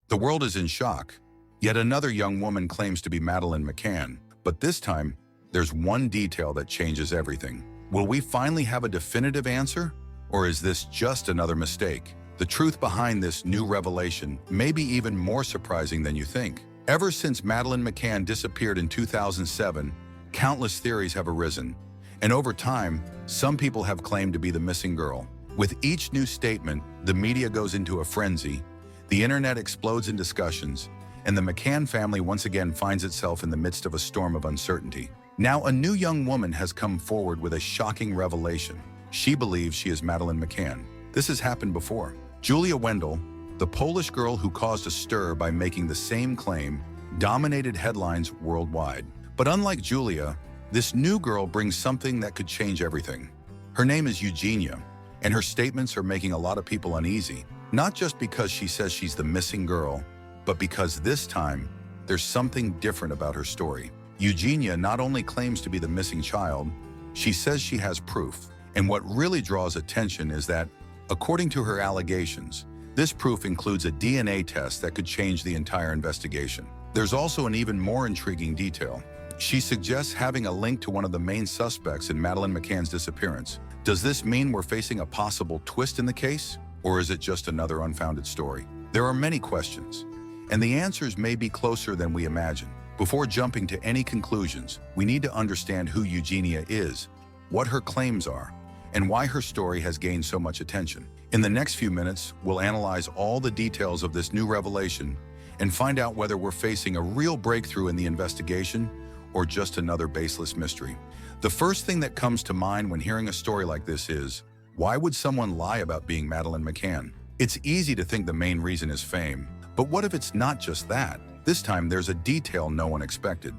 The world is in shock. Yet another young woman claims to be Madeleine McCann, but this time, there's one detail that changes everything. Will we finally have a definitive answer? Or is this just another mistake? The truth behind this new revelation may be even more surprising than you think. Ever since Madeleine McCann disappeared in 2007, countless theories have arisen. And over time, some people have claimed to be the missing girl. With each new statement, the media goes into a frenzy, the internet explodes in discussions, and the McCann family once again finds itself in the midst of a storm of uncertainty. Now, a new young woman has come forward with a shocking revelation. She believes she is Madeleine McCann. This has happened before. Julia Wendell, the Polish girl who caused a stir by making the same claim, dominated headlines worldwide. But unlike Julia, this new girl brings something that could change everything. Her name is Eugenia, and her statements are making a lot of people uneasy. Not just because she says she's the missing girl, but because this time, there's something different about her story. Eugenia not only claims to be the missing child, she says she has proof. And what really draws attention is that, according to her allegations, this proof includes a DNA test that could change the entire investigation. There's also an even more intriguing detail. She suggests having a link to one of the main suspects in Madeleine McCann's disappearance. Does this mean we're facing a possible twist in the case? Or is it just another unfounded story? There are many questions, and the answers may be closer than we imagine. Before jumping to any conclusions, we need to understand who Eugenia is, what her claims are, and why her story has gained so much attention. In the next few minutes, we'll analyze all the details of this new revelation and find out whether we're facing a real breakthrough in the investigation or just another baseless mystery. The first thing that comes to mind when hearing a story like this is, why would someone lie about being Madeleine McCann? It's easy to think the main reason is fame, but what if it's not just that? This time, there's a detail no one expected.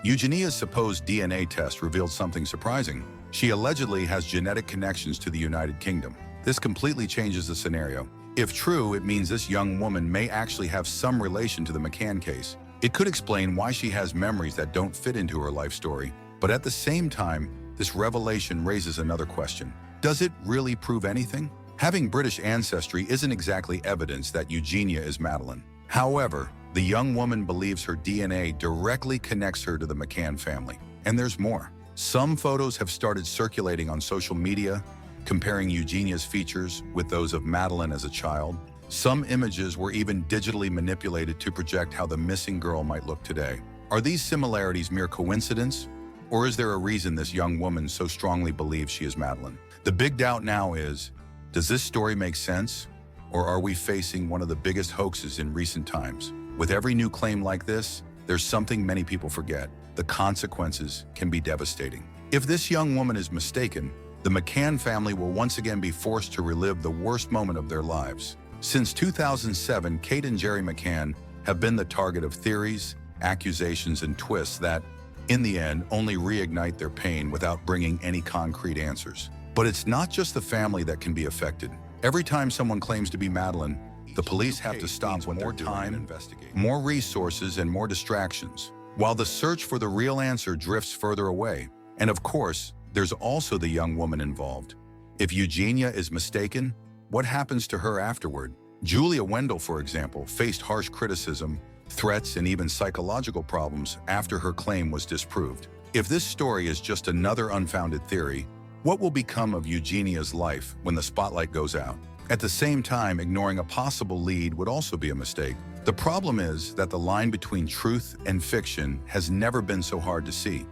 Eugenia's supposed DNA test revealed something surprising. She allegedly has genetic connections to the United Kingdom. This completely changes the scenario. If true, it means this young woman may actually have some relation to the McCann case. It could explain why she has memories that don't fit into her life story. But at the same time, this revelation raises another question. Does it really prove anything? Having British ancestry isn't exactly evidence that Eugenia is Madeleine. However, the young woman believes her DNA directly connects her to the McCann family. And there's more. Some photos have started circulating on social media, comparing Eugenia's features with those of Madeleine as a child. Some images were even digitally manipulated to project how the missing girl might look today. Are these similarities mere coincidence? Or is there a reason this young woman so strongly believes she is Madeleine? The big doubt now is, does this story make sense? Or are we facing one of the biggest hoaxes in recent times? With every new claim like this, there's something many people forget. The consequences can be devastating. If this young woman is mistaken, the McCann family will once again be forced to relive the worst moment of their lives. Since 2007, Kate and Jerry McCann have been the target of theories, accusations, and twists that, in the end, only reignite their pain without bringing any concrete answers. But it's not just the family that can be affected. Every time someone claims to be Madeleine, the police have to stop with more time, more resources, and more distractions, while the search for the real answer drifts further away. And of course, there's also the young woman involved. If Eugenia is mistaken, what happens to her afterward? Julia Wendell, for example, faced harsh criticism, threats, and even psychological problems after her claim was disproved. If this story is just another unfounded theory, what will become of Eugenia's life when the spotlight goes out? At the same time, ignoring a possible lead would also be a mistake. The problem is that the line between truth and fiction has never been so hard to see.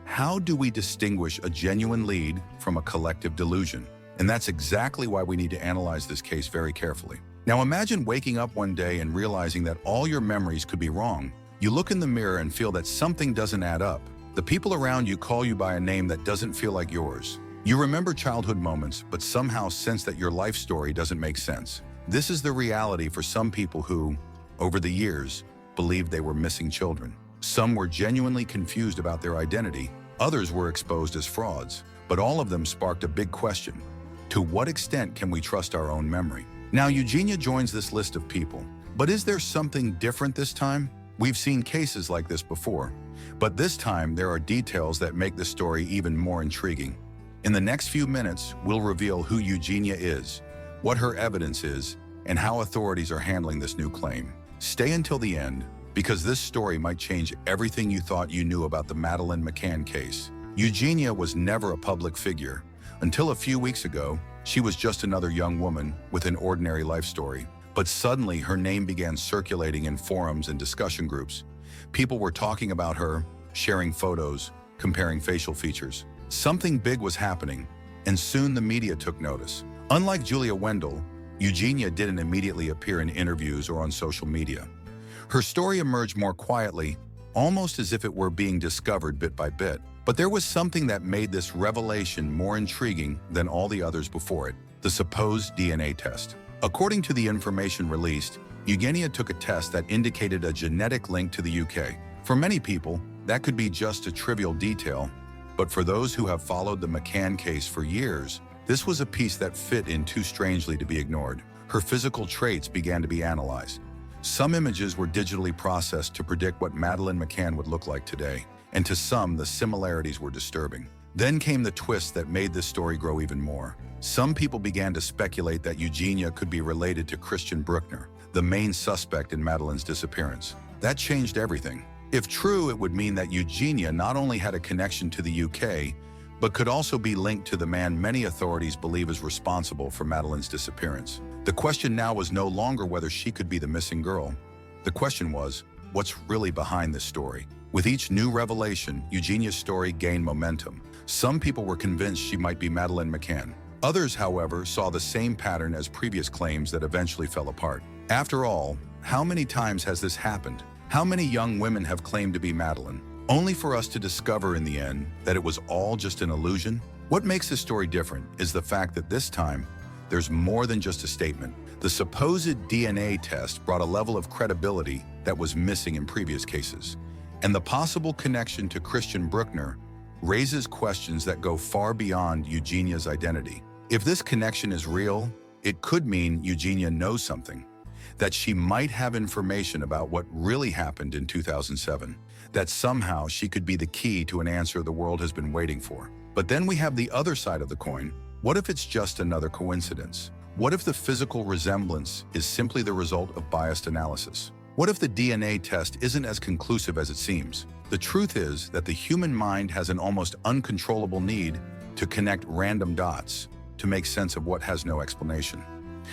How do we distinguish a genuine lead from a collective delusion? And that's exactly why we need to analyze this case very carefully. Now imagine waking up one day and realizing that all your memories could be wrong. You look in the mirror and feel that something doesn't add up. The people around you call you by a name that doesn't feel like yours. You remember childhood moments, but somehow sense that your life story doesn't make sense. This is the reality for some people who, over the years, believed they were missing children. Some were genuinely confused about their identity. Others were exposed as frauds. But all of them sparked a big question. To what extent can we trust our own memory? Now, Eugenia joins this list of people. But is there something different this time? We've seen cases like this before. But this time, there are details that make the story even more intriguing. In the next few minutes, we'll reveal who Eugenia is, what her evidence is, and how authorities are handling this new claim. Stay until the end, because this story might change everything you thought you knew about the Madeleine McCann case. Eugenia was never a public figure. Until a few weeks ago, she was just another young woman with an ordinary life story. But suddenly, her name began circulating in forums and discussion groups. People were talking about her, sharing photos, comparing facial features. Something big was happening, and soon the media took notice. Unlike Julia Wendell, Eugenia didn't immediately appear in interviews or on social media. Her story emerged more quietly, almost as if it were being discovered bit by bit. But there was something that made this revelation more intriguing than all the others before it: the supposed DNA test. According to the information released, Eugenia took a test that indicated a genetic link to the UK. For many people, that could be just a trivial detail, but for those who have followed the McCann case for years, this was a piece that fit in too strangely to be ignored. Her physical traits began to be analyzed. Some images were digitally processed to predict what Madeleine McCann would look like today, and to some, the similarities were disturbing. Then came the twist that made this story grow even more. Some people began to speculate that Eugenia could be related to Christian Bruckner, the main suspect in Madeleine's disappearance. That changed everything. If true, it would mean that Eugenia not only had a connection to the UK, but could also be linked to the man many authorities believe is responsible for Madeleine's disappearance. The question now was no longer whether she could be the missing girl. The question was, what's really behind this story? With each new revelation, Eugenia's story gained momentum. Some people were convinced she might be Madeleine McCann. Others, however, saw the same pattern as previous claims that eventually fell apart. After all, how many times has this happened? How many young women have claimed to be Madeleine, only for us to discover in the end that it was all just an illusion? What makes this story different is the fact that this time, there's more than just a statement. The supposed DNA test brought a level of credibility that was missing in previous cases. And the possible connection to Christian Bruckner raises questions that go far beyond Eugenia's identity. If this connection is real, it could mean Eugenia knows something, that she might have information about what really happened in 2007, that somehow she could be the key to an answer the world has been waiting for. But then we have the other side of the coin. What if it's just another coincidence? What if the physical resemblance is simply the result of biased analysis? What if the DNA test isn't as conclusive as it seems? The truth is that the human mind has an almost uncontrollable need to connect random dots to make sense of what has no explanation.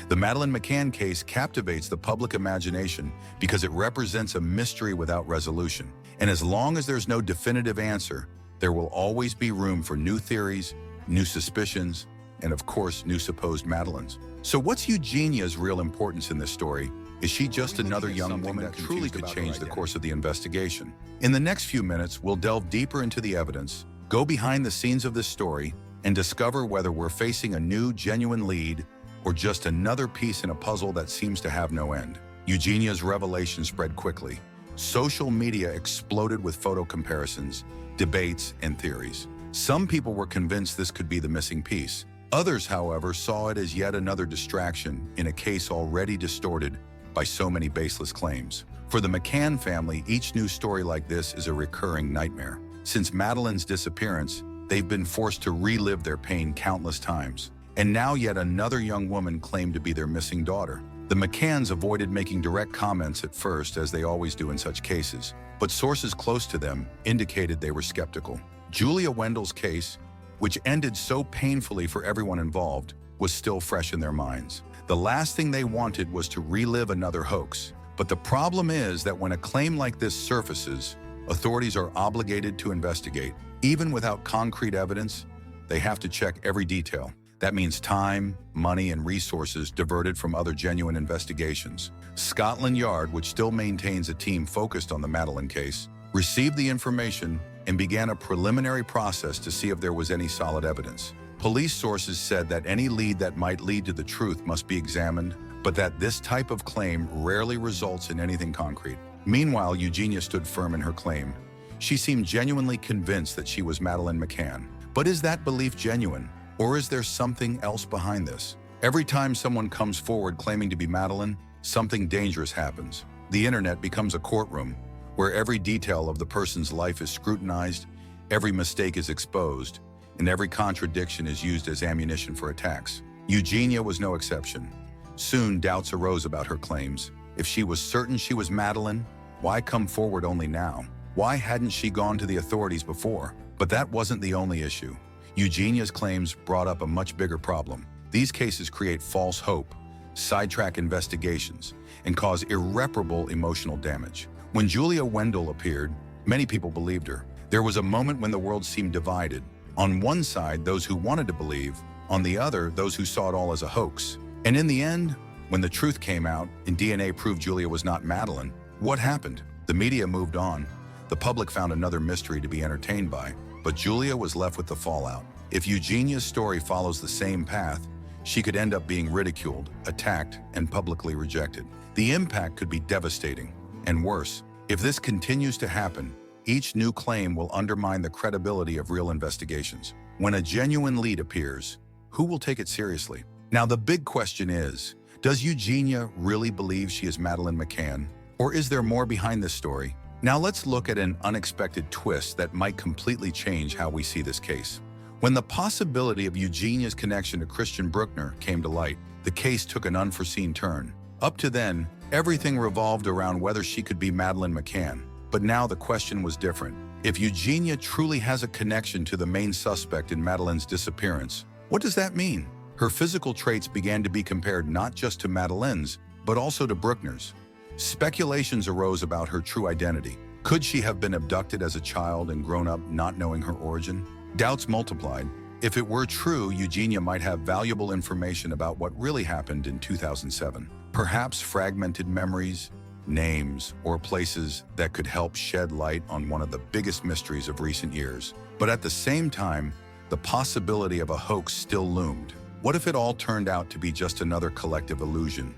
The Madeleine McCann case captivates the public imagination because it represents a mystery without resolution. And as long as there's no definitive answer, there will always be room for new theories, new suspicions, and of course, new supposed Madeleines. So what's Eugenia's real importance in this story? Is she just another young woman that truly could change the course of the investigation? In the next few minutes, we'll delve deeper into the evidence, go behind the scenes of this story, and discover whether we're facing a new, genuine lead or just another piece in a puzzle that seems to have no end. Eugenia's revelation spread quickly. Social media exploded with photo comparisons, debates, and theories. Some people were convinced this could be the missing piece. Others, however, saw it as yet another distraction in a case already distorted by so many baseless claims. For the McCann family, each new story like this is a recurring nightmare. Since Madeleine's disappearance, they've been forced to relive their pain countless times. And now yet another young woman claimed to be their missing daughter. The McCanns avoided making direct comments at first, as they always do in such cases, but sources close to them indicated they were skeptical. Julia Wendell's case, which ended so painfully for everyone involved, was still fresh in their minds. The last thing they wanted was to relive another hoax. But the problem is that when a claim like this surfaces, authorities are obligated to investigate. Even without concrete evidence, they have to check every detail. That means time, money, and resources diverted from other genuine investigations. Scotland Yard, which still maintains a team focused on the Madeleine case, received the information and began a preliminary process to see if there was any solid evidence. Police sources said that any lead that might lead to the truth must be examined, but that this type of claim rarely results in anything concrete. Meanwhile, Eugenia stood firm in her claim. She seemed genuinely convinced that she was Madeleine McCann. But is that belief genuine? Or is there something else behind this? Every time someone comes forward claiming to be Madeleine, something dangerous happens. The internet becomes a courtroom where every detail of the person's life is scrutinized, every mistake is exposed, and every contradiction is used as ammunition for attacks. Eugenia was no exception. Soon, doubts arose about her claims. If she was certain she was Madeleine, why come forward only now? Why hadn't she gone to the authorities before? But that wasn't the only issue. Eugenia's claims brought up a much bigger problem. These cases create false hope, sidetrack investigations, and cause irreparable emotional damage. When Julia Wendell appeared, many people believed her. There was a moment when the world seemed divided. On one side, those who wanted to believe. On the other, those who saw it all as a hoax. And in the end, when the truth came out and DNA proved Julia was not Madeleine, what happened? The media moved on. The public found another mystery to be entertained by, but Julia was left with the fallout. If Eugenia's story follows the same path, she could end up being ridiculed, attacked, and publicly rejected. The impact could be devastating. And worse, if this continues to happen, each new claim will undermine the credibility of real investigations. When a genuine lead appears, who will take it seriously? Now, the big question is, does Eugenia really believe she is Madeleine McCann? Or is there more behind this story? Now let's look at an unexpected twist that might completely change how we see this case. When the possibility of Eugenia's connection to Christian Bruckner came to light, the case took an unforeseen turn. Up to then, everything revolved around whether she could be Madeleine McCann. But now the question was different. If Eugenia truly has a connection to the main suspect in Madeleine's disappearance, what does that mean? Her physical traits began to be compared not just to Madeleine's, but also to Bruckner's. Speculations arose about her true identity. Could she have been abducted as a child and grown up not knowing her origin? Doubts multiplied. If it were true, Eugenia might have valuable information about what really happened in 2007. Perhaps fragmented memories, names, or places that could help shed light on one of the biggest mysteries of recent years. But at the same time, the possibility of a hoax still loomed. What if it all turned out to be just another collective illusion,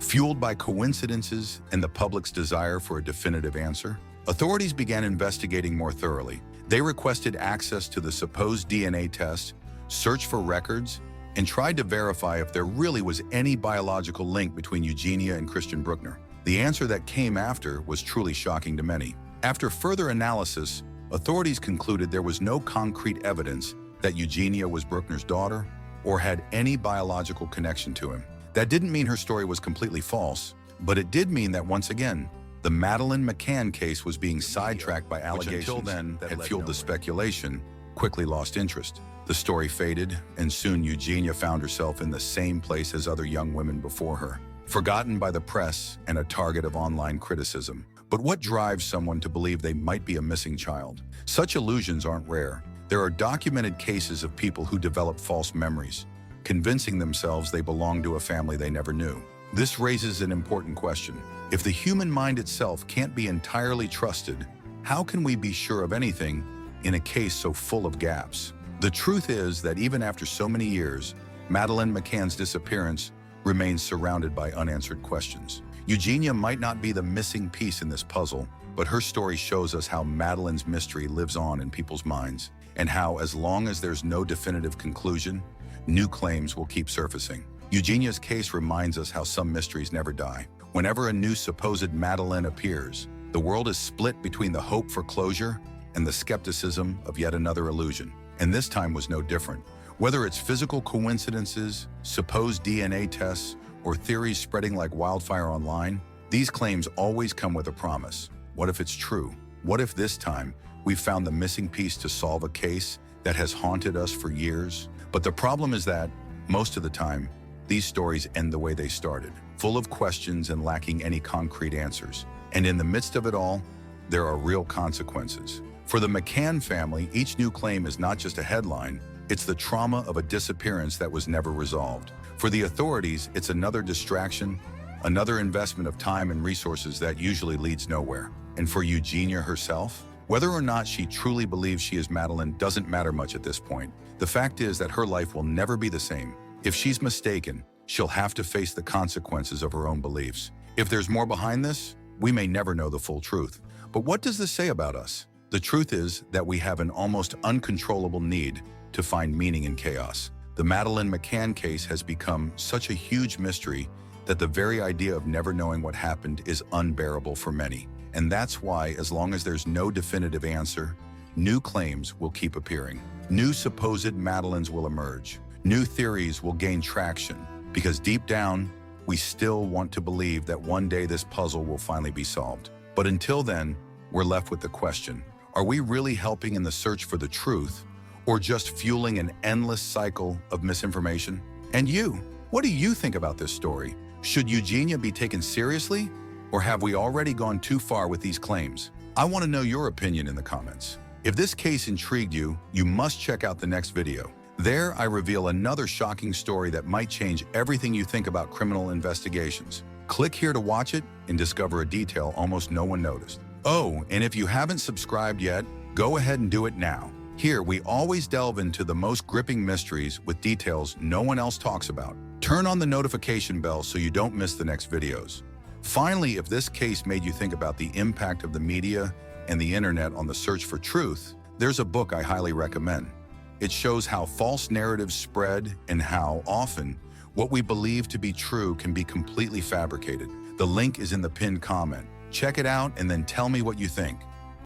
fueled by coincidences and the public's desire for a definitive answer? Authorities began investigating more thoroughly. They requested access to the supposed DNA test, searched for records, and tried to verify if there really was any biological link between Eugenia and Christian Bruckner. The answer that came after was truly shocking to many. After further analysis, authorities concluded there was no concrete evidence that Eugenia was Bruckner's daughter or had any biological connection to him. That didn't mean her story was completely false, but it did mean that once again, the Madeleine McCann case was being sidetracked by allegations until then had fueled the speculation, quickly lost interest. The story faded, and soon Eugenia found herself in the same place as other young women before her, forgotten by the press and a target of online criticism. But what drives someone to believe they might be a missing child? Such illusions aren't rare. There are documented cases of people who develop false memories, convincing themselves they belong to a family they never knew. This raises an important question. If the human mind itself can't be entirely trusted, how can we be sure of anything in a case so full of gaps? The truth is that even after so many years, Madeleine McCann's disappearance remains surrounded by unanswered questions. Eugenia might not be the missing piece in this puzzle, but her story shows us how Madeleine's mystery lives on in people's minds, and how, as long as there's no definitive conclusion, new claims will keep surfacing. Eugenia's case reminds us how some mysteries never die. Whenever a new supposed Madeleine appears, the world is split between the hope for closure and the skepticism of yet another illusion. And this time was no different. Whether it's physical coincidences, supposed DNA tests, or theories spreading like wildfire online, these claims always come with a promise. What if it's true? What if this time we've found the missing piece to solve a case that has haunted us for years? But the problem is that, most of the time, these stories end the way they started, full of questions and lacking any concrete answers. And in the midst of it all, there are real consequences. For the McCann family, each new claim is not just a headline, it's the trauma of a disappearance that was never resolved. For the authorities, it's another distraction, another investment of time and resources that usually leads nowhere. And for Eugenia herself, whether or not she truly believes she is Madeleine doesn't matter much at this point. The fact is that her life will never be the same. If she's mistaken, she'll have to face the consequences of her own beliefs. If there's more behind this, we may never know the full truth. But what does this say about us? The truth is that we have an almost uncontrollable need to find meaning in chaos. The Madeleine McCann case has become such a huge mystery that the very idea of never knowing what happened is unbearable for many. And that's why, as long as there's no definitive answer, new claims will keep appearing. New supposed Madeleines will emerge. New theories will gain traction, because deep down, we still want to believe that one day this puzzle will finally be solved. But until then, we're left with the question, are we really helping in the search for the truth, or just fueling an endless cycle of misinformation? And you, what do you think about this story? Should Eugenia be taken seriously, or have we already gone too far with these claims? I want to know your opinion in the comments. If this case intrigued you, you must check out the next video. There, I reveal another shocking story that might change everything you think about criminal investigations. Click here to watch it and discover a detail almost no one noticed. Oh, and if you haven't subscribed yet, go ahead and do it now. Here, we always delve into the most gripping mysteries with details no one else talks about. Turn on the notification bell so you don't miss the next videos. Finally, if this case made you think about the impact of the media and the internet on the search for truth, there's a book I highly recommend. It shows how false narratives spread and how often what we believe to be true can be completely fabricated. The link is in the pinned comment. Check it out and then tell me what you think.